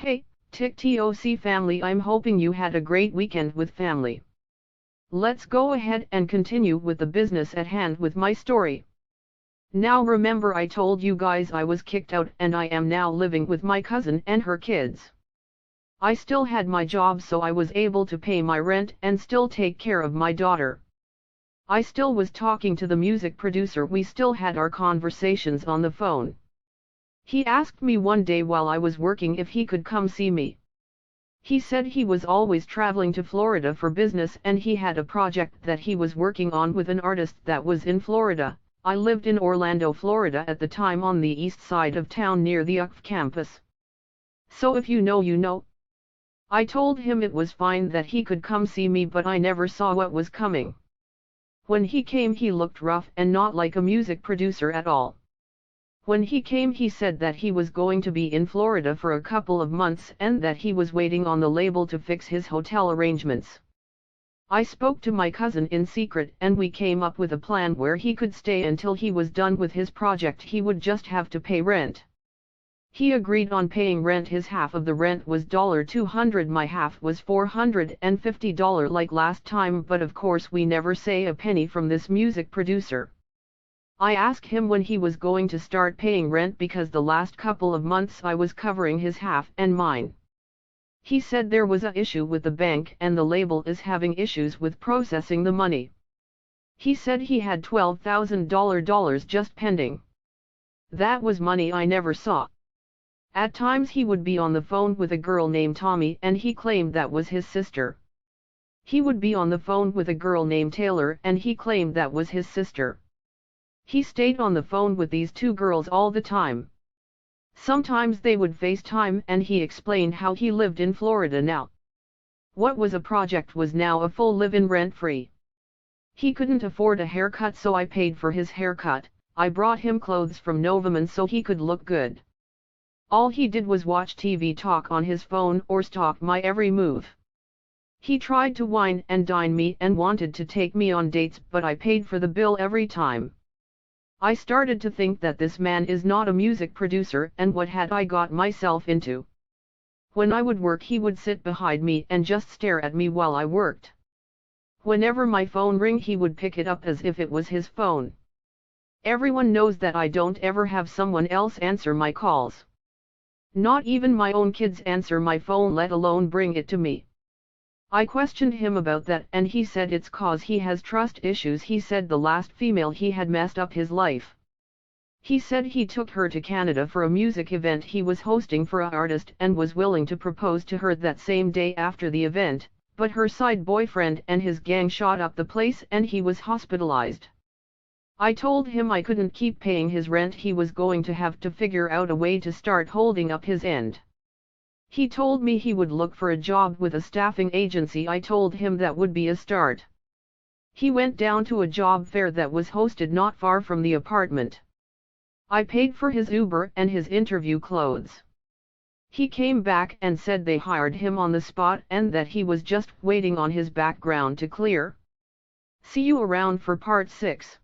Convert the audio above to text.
Hey, TikTok family, I'm hoping you had a great weekend with family. Let's go ahead and continue with the business at hand with my story. Now remember I told you guys I was kicked out and I am now living with my cousin and her kids. I still had my job so I was able to pay my rent and still take care of my daughter. I still was talking to the music producer, we still had our conversations on the phone. He asked me one day while I was working if he could come see me. He said he was always traveling to Florida for business and he had a project that he was working on with an artist that was in Florida. I lived in Orlando, Florida at the time on the east side of town near the UF campus. So if you know you know. I told him it was fine that he could come see me, but I never saw what was coming. When he came he looked rough and not like a music producer at all. When he came he said that he was going to be in Florida for a couple of months and that he was waiting on the label to fix his hotel arrangements. I spoke to my cousin in secret and we came up with a plan where he could stay until he was done with his project. He would just have to pay rent. He agreed on paying rent. His half of the rent was $200, my half was $450 like last time, but of course we never say a penny from this music producer. I asked him when he was going to start paying rent because the last couple of months I was covering his half and mine. He said there was an issue with the bank and the label is having issues with processing the money. He said he had $12,000 just pending. That was money I never saw. At times he would be on the phone with a girl named Tommy and he claimed that was his sister. He would be on the phone with a girl named Taylor and he claimed that was his sister. He stayed on the phone with these two girls all the time. Sometimes they would FaceTime and he explained how he lived in Florida now. What was a project was now a full live-in rent-free. He couldn't afford a haircut so I paid for his haircut. I brought him clothes from Novaman so he could look good. All he did was watch TV, talk on his phone or stalk my every move. He tried to wine and dine me and wanted to take me on dates, but I paid for the bill every time. I started to think that this man is not a music producer, and what had I got myself into? When I would work he would sit behind me and just stare at me while I worked. Whenever my phone rang he would pick it up as if it was his phone. Everyone knows that I don't ever have someone else answer my calls. Not even my own kids answer my phone, let alone bring it to me. I questioned him about that and he said it's cause he has trust issues. He said the last female he had messed up his life. He said he took her to Canada for a music event he was hosting for an artist and was willing to propose to her that same day after the event, but her side boyfriend and his gang shot up the place and he was hospitalized. I told him I couldn't keep paying his rent, he was going to have to figure out a way to start holding up his end. He told me he would look for a job with a staffing agency. I told him that would be a start. He went down to a job fair that was hosted not far from the apartment. I paid for his Uber and his interview clothes. He came back and said they hired him on the spot and that he was just waiting on his background to clear. See you around for part 6.